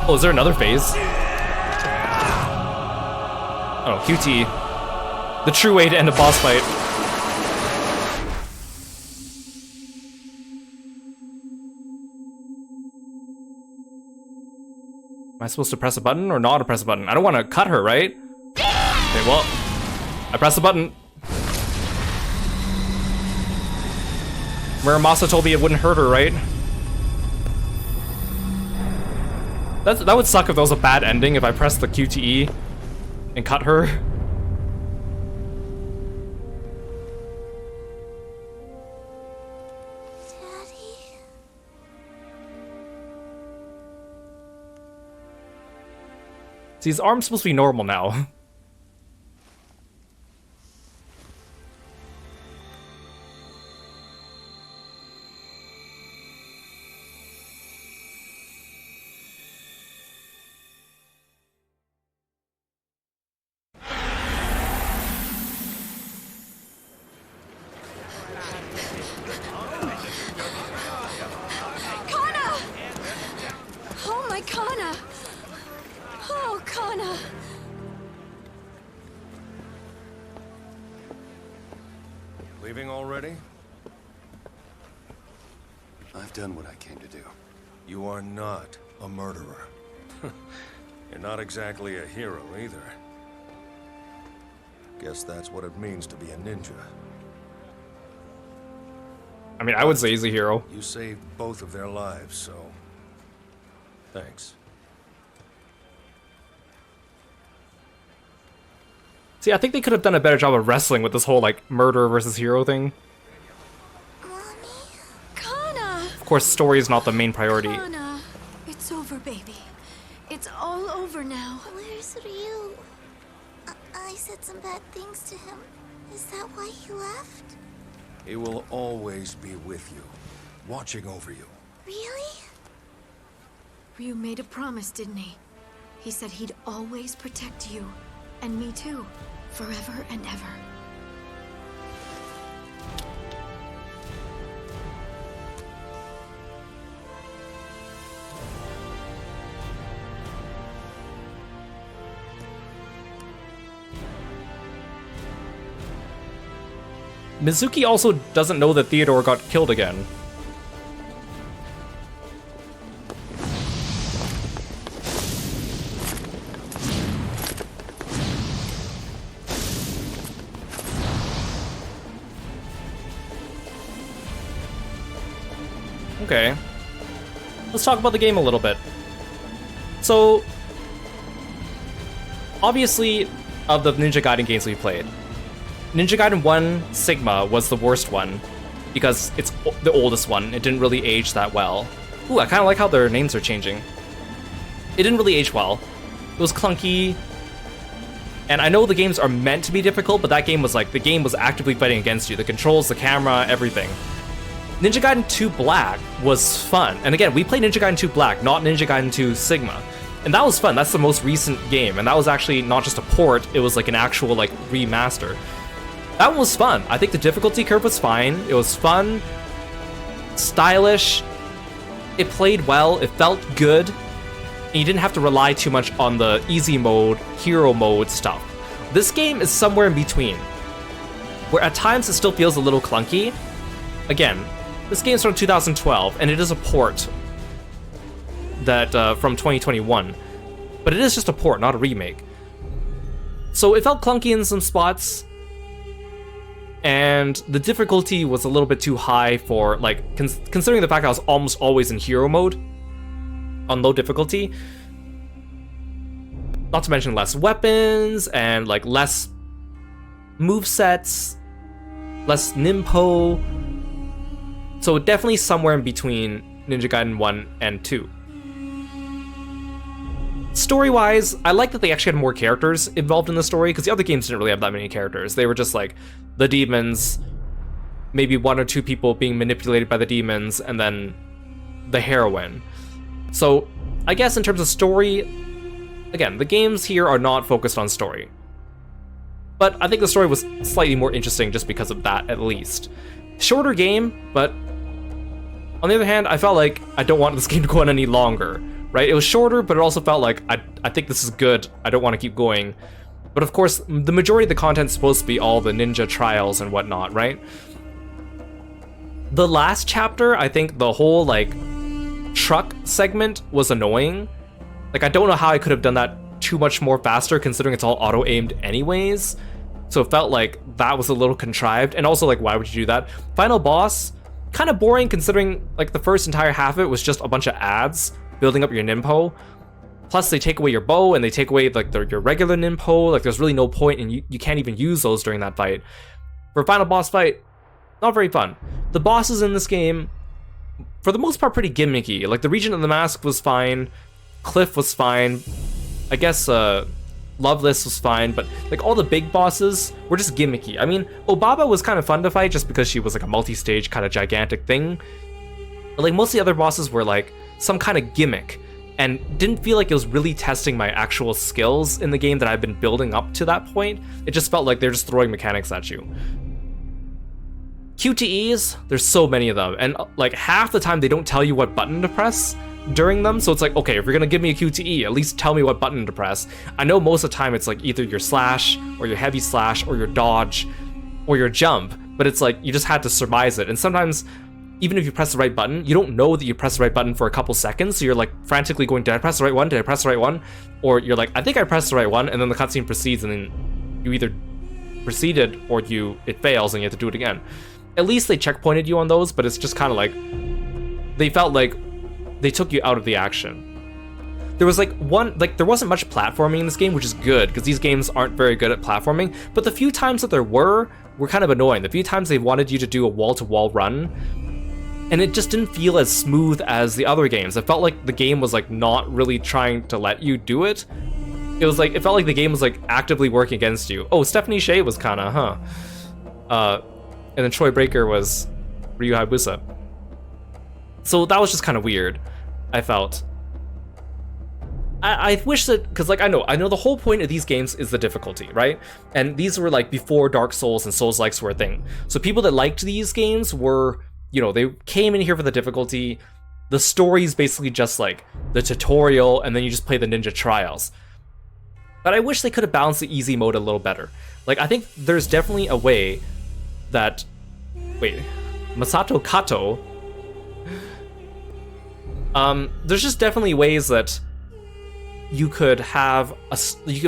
Oh, is there another phase? Oh, QT. The true way to end a boss fight. Am I supposed to press a button or not to press a button? I don't want to cut her, right? Okay, well, I press the button. Muramasa told me it wouldn't hurt her, right? That would suck if that was a bad ending, if I pressed the QTE and cut her. See, his arm's supposed to be normal now. Leaving already? I've done what I came to do. You are not a murderer. You're not exactly a hero either. Guess that's what it means to be a ninja. I mean, I would say he's a hero. You saved both of their lives, so thanks. See, I think they could have done a better job of wrestling with this whole, like, murderer versus hero thing. Mommy? Kana! Of course, story is not the main priority. Kana! It's over, baby. It's all over now. Where's Ryu? I said some bad things to him. Is that why he left? He will always be with you, watching over you. Really? Ryu made a promise, didn't he? He said he'd always protect you. And me too. Forever and ever. Mizuki also doesn't know that Theodore got killed again. Okay. Let's talk about the game a little bit. So, obviously, of the Ninja Gaiden games we played, Ninja Gaiden 1 Sigma was the worst one because it's the oldest one. It didn't really age that well. Ooh, I kind of like how their names are changing. It didn't really age well. It was clunky. And I know the games are meant to be difficult, but that game was like, the game was actively fighting against you. The controls, the camera, everything. Ninja Gaiden 2 Black was fun. And again, we played Ninja Gaiden 2 Black, not Ninja Gaiden 2 Sigma. And that was fun. That's the most recent game. And that was actually not just a port, it was like an actual like remaster. That one was fun. I think the difficulty curve was fine. It was fun, stylish, it played well, it felt good, and you didn't have to rely too much on the easy mode, hero mode stuff. This game is somewhere in between, where at times it still feels a little clunky. Again, this game's from 2012, and it is a port that from 2021, but it is just a port, not a remake. So it felt clunky in some spots, and the difficulty was a little bit too high for, like, considering the fact I was almost always in hero mode on low difficulty. Not to mention less weapons and like less movesets, less nimpo. So definitely somewhere in between Ninja Gaiden 1 and 2. Story-wise, I like that they actually had more characters involved in the story, because the other games didn't really have that many characters. They were just like the demons, maybe one or two people being manipulated by the demons, and then the heroine. So I guess in terms of story, again, the games here are not focused on story. But I think the story was slightly more interesting just because of that, at least. Shorter game, but on the other hand, I felt like I don't want this game to go on any longer. Right? It was shorter, but it also felt like I think this is good. I don't want to keep going. But of course, the majority of the content is supposed to be all the ninja trials and whatnot, right? The last chapter, I think the whole like truck segment was annoying. Like, I don't know how I could have done that too much more faster, considering it's all auto-aimed anyways. So it felt like that was a little contrived. And also, like, why would you do that? Final boss, kind of boring, considering like the first entire half of it was just a bunch of ads building up your ninpo. Plus they take away your bow and they take away like your regular ninpo. Like, there's really no point, and you can't even use those during that fight. For a final boss fight, not very fun. The bosses in this game, for the most part, pretty gimmicky. Like, the Regent of the Mask was fine, Cliff was fine, I guess Loveless was fine, but like all the big bosses were just gimmicky. I mean, Obaba was kind of fun to fight just because she was like a multi-stage kind of gigantic thing. But like most of the other bosses were like some kind of gimmick, and didn't feel like it was really testing my actual skills in the game that I've been building up to that point. It just felt like they're just throwing mechanics at you. QTEs, there's so many of them, and like half the time they don't tell you what button to press during them, so it's like, okay, if you're gonna give me a QTE, at least tell me what button to press. I know most of the time it's like either your slash, or your heavy slash, or your dodge, or your jump, but it's like you just had to surmise it, and sometimes even if you press the right button, you don't know that you press the right button for a couple seconds, so you're like frantically going, did I press the right one? Did I press the right one? Or you're like, I think I pressed the right one, and then the cutscene proceeds, and then you either proceeded or it fails and you have to do it again. At least they checkpointed you on those, but it's just kind of like, they felt like they took you out of the action. There was there wasn't much platforming in this game, which is good, because these games aren't very good at platforming, but the few times that there were kind of annoying. The few times they wanted you to do a wall-to-wall run, and it just didn't feel as smooth as the other games. It felt like the game was like not really trying to let you do it. It felt like the game was like actively working against you. Oh, Stephanie Shea was kinda, and then Troy Breaker was Ryu Hayabusa. So that was just kind of weird, I felt. I wish that, because like I know the whole point of these games is the difficulty, right? And these were like before Dark Souls and Souls-likes were a thing. So people that liked these games were, they came in here for the difficulty. The story's basically just like the tutorial, and then you just play the ninja trials. But I wish they could have balanced the easy mode a little better. Like, I think there's definitely a way that, Masato Kato. There's just definitely ways that you could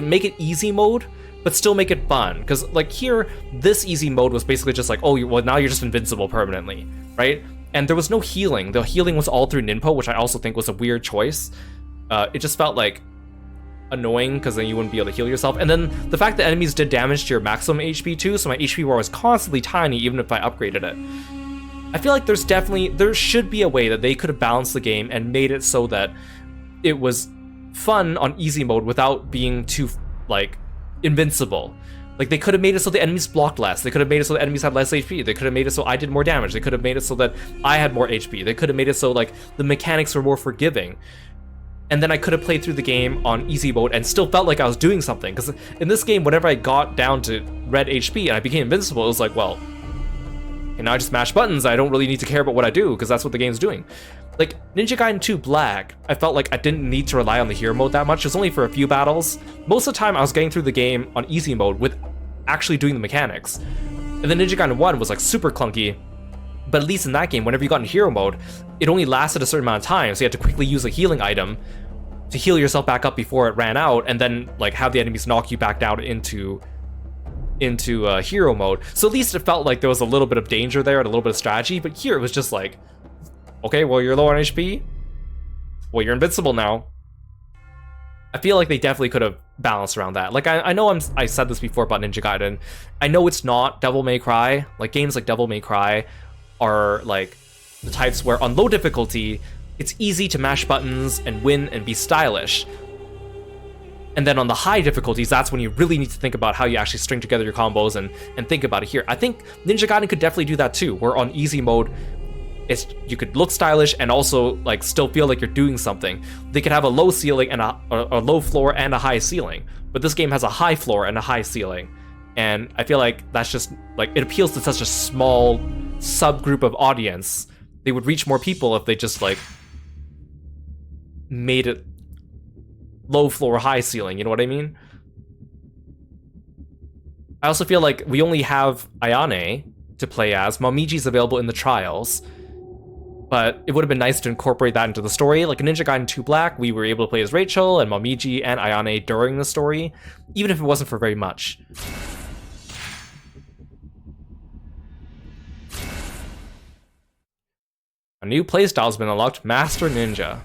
make it easy mode, but still make it fun. Because like here, this easy mode was basically just like, now you're just invincible permanently, right? And there was no healing. The healing was all through Ninpo, which I also think was a weird choice. It just felt like annoying, because then you wouldn't be able to heal yourself. And then the fact that enemies did damage to your maximum HP too, so my HP bar was constantly tiny even if I upgraded it. I feel like there should be a way that they could have balanced the game and made it so that it was fun on easy mode without being too like invincible. Like, they could have made it so the enemies blocked less. They could have made it so the enemies had less HP. They could have made it so I did more damage. They could have made it so that I had more HP. They could have made it so like the mechanics were more forgiving. And then I could have played through the game on easy mode and still felt like I was doing something. Because in this game, whenever I got down to red HP and I became invincible, it was like, well, and now I just mash buttons. I don't really need to care about what I do, because that's what the game's doing. Like, Ninja Gaiden 2 Black, I felt like I didn't need to rely on the hero mode that much. It was only for a few battles. Most of the time, I was getting through the game on easy mode with actually doing the mechanics. And then Ninja Gaiden 1 was like super clunky, but at least in that game, whenever you got in hero mode, it only lasted a certain amount of time, so you had to quickly use a healing item to heal yourself back up before it ran out, and then like have the enemies knock you back down into hero mode. So at least it felt like there was a little bit of danger there and a little bit of strategy. But here it was just like, okay, well, you're low on HP, well, you're invincible now. I feel like they definitely could have balanced around that. Like, I know I said this before about Ninja Gaiden. I know it's not Devil May Cry. Like, games like Devil May Cry are like the types where on low difficulty, it's easy to mash buttons and win and be stylish. And then on the high difficulties, that's when you really need to think about how you actually string together your combos and think about it here. I think Ninja Gaiden could definitely do that too, where on easy mode, you could look stylish and also like still feel like you're doing something. They could have a low ceiling and a low floor and a high ceiling, but this game has a high floor and a high ceiling, and I feel like that's just like, it appeals to such a small subgroup of audience. They would reach more people if they just like made it low floor, high ceiling, you know what I mean? I also feel like we only have Ayane to play as. Momiji's available in the trials, but it would have been nice to incorporate that into the story. Like in Ninja Gaiden 2 Black, we were able to play as Rachel and Momiji and Ayane during the story, even if it wasn't for very much. A new playstyle has been unlocked, Master Ninja.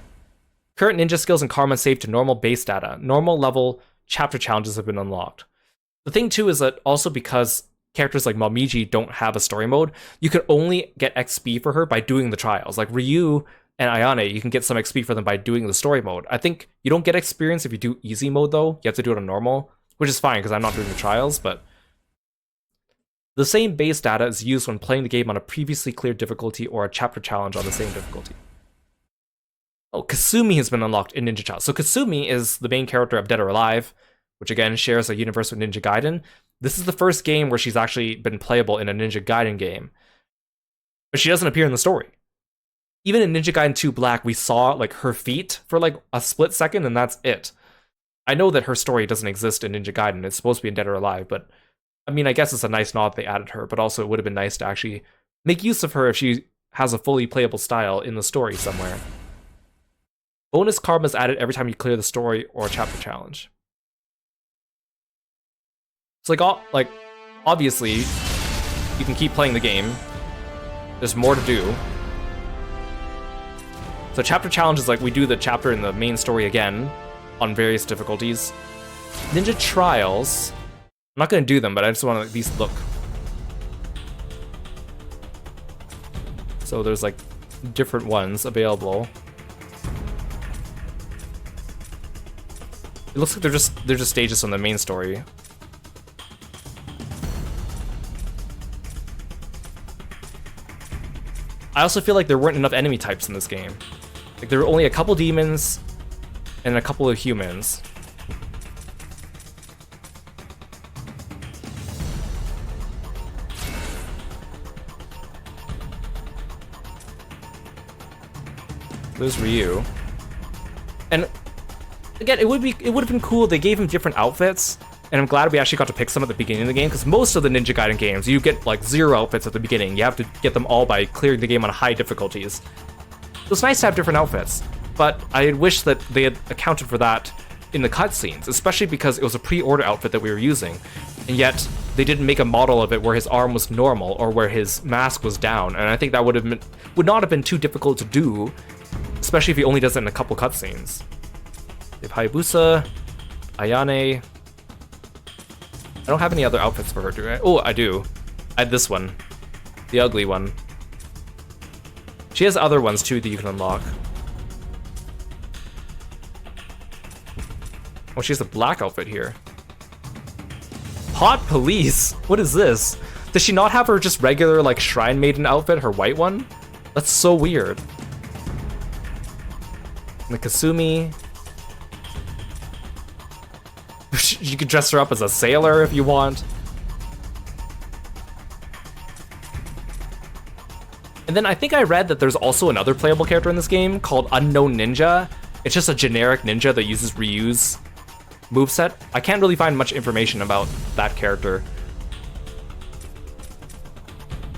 Current ninja skills and karma saved to normal base data. Normal level chapter challenges have been unlocked. The thing too is that also because characters like Momiji don't have a story mode, you can only get XP for her by doing the trials. Like Ryu and Ayane, you can get some XP for them by doing the story mode. I think you don't get experience if you do easy mode though. You have to do it on normal, which is fine because I'm not doing the trials, but the same base data is used when playing the game on a previously cleared difficulty or a chapter challenge on the same difficulty. Oh, Kasumi has been unlocked in Ninja Child. So Kasumi is the main character of Dead or Alive, which again shares a universe with Ninja Gaiden. This is the first game where she's actually been playable in a Ninja Gaiden game. But she doesn't appear in the story. Even in Ninja Gaiden 2 Black, we saw like her feet for like a split second, and that's it. I know that her story doesn't exist in Ninja Gaiden. It's supposed to be in Dead or Alive, but I mean, I guess it's a nice nod they added her, but also it would have been nice to actually make use of her if she has a fully playable style in the story somewhere. Bonus karma is added every time you clear the story or chapter challenge. It's like obviously, you can keep playing the game. There's more to do. So chapter challenge is like we do the chapter in the main story again on various difficulties. Ninja trials, I'm not gonna do them, but I just want to at least look. So there's like different ones available. It looks like they're just stages from the main story. I also feel like there weren't enough enemy types in this game. Like there were only a couple demons and a couple of humans. There's Ryu. And again, it would have been cool if they gave him different outfits, and I'm glad we actually got to pick some at the beginning of the game, because most of the Ninja Gaiden games, you get like 0 outfits at the beginning. You have to get them all by clearing the game on high difficulties. It was nice to have different outfits, but I wish that they had accounted for that in the cutscenes, especially because it was a pre-order outfit that we were using, and yet they didn't make a model of it where his arm was normal or where his mask was down, and I think that would not have been too difficult to do, especially if he only does it in a couple cutscenes. We have Hayabusa, Ayane. I don't have any other outfits for her, do I? Oh, I do. I had this one. The ugly one. She has other ones too that you can unlock. Oh, she has a black outfit here. Hot police? What is this? Does she not have her just regular, like, Shrine Maiden outfit, her white one? That's so weird. And the Kasumi. You could dress her up as a sailor if you want. And then I think I read that there's also another playable character in this game called Unknown Ninja. It's just a generic ninja that uses Ryu's moveset. I can't really find much information about that character.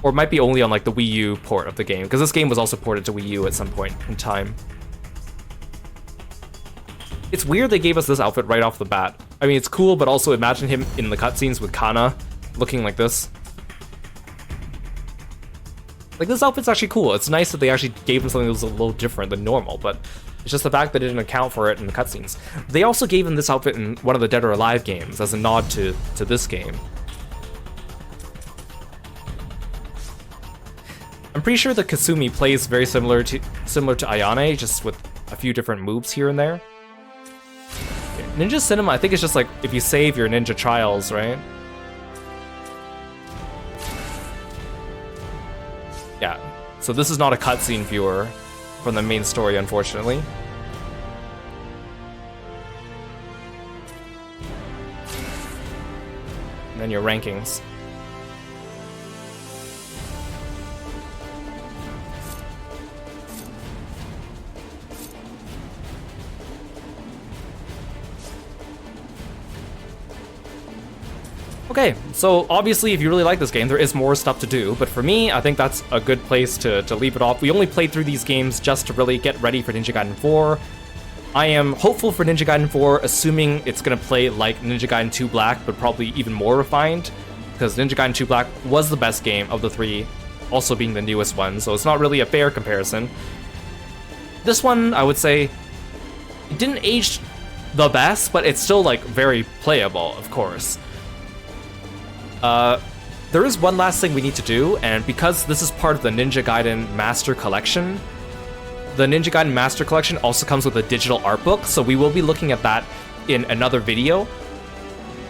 Or it might be only on like the Wii U port of the game, because this game was also ported to Wii U at some point in time. It's weird they gave us this outfit right off the bat. I mean, it's cool, but also imagine him in the cutscenes with Kana looking like this. Like, this outfit's actually cool. It's nice that they actually gave him something that was a little different than normal, but it's just the fact that it didn't account for it in the cutscenes. They also gave him this outfit in one of the Dead or Alive games as a nod to this game. I'm pretty sure the Kasumi plays very similar to Ayane, just with a few different moves here and there. Ninja Cinema, I think it's just like if you save your Ninja Trials, right? Yeah, so this is not a cutscene viewer from the main story, unfortunately. And then your rankings. Okay, so obviously if you really like this game, there is more stuff to do, but for me, I think that's a good place to leave it off. We only played through these games just to really get ready for Ninja Gaiden 4. I am hopeful for Ninja Gaiden 4, assuming it's going to play like Ninja Gaiden 2 Black, but probably even more refined, because Ninja Gaiden 2 Black was the best game of the 3, also being the newest one, so it's not really a fair comparison. This one, I would say, it didn't age the best, but it's still like very playable, of course. There is one last thing we need to do, and because this is part of the Ninja Gaiden Master Collection, the Ninja Gaiden Master Collection also comes with a digital art book, so we will be looking at that in another video.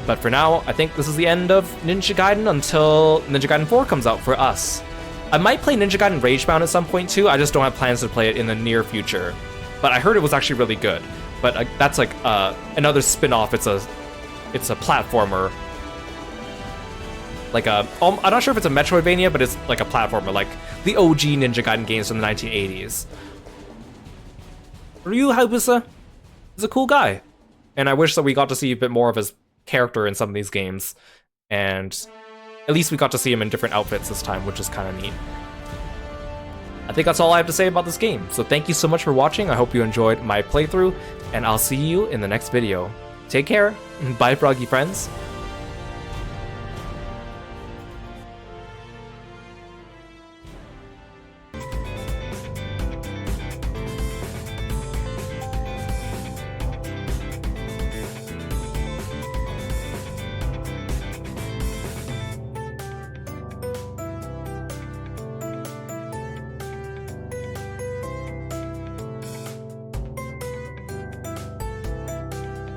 But for now, I think this is the end of Ninja Gaiden until Ninja Gaiden 4 comes out for us. I might play Ninja Gaiden Ragebound at some point too, I just don't have plans to play it in the near future. But I heard it was actually really good. But that's like another spin-off, it's a platformer. Like I'm not sure if it's a Metroidvania, but it's like a platformer, like the OG Ninja Gaiden games from the 1980s. Ryu Hayabusa is a cool guy, and I wish that we got to see a bit more of his character in some of these games, and at least we got to see him in different outfits this time, which is kind of neat. I think that's all I have to say about this game. So thank you so much for watching. I hope you enjoyed my playthrough, and I'll see you in the next video. Take care. Bye, froggy friends.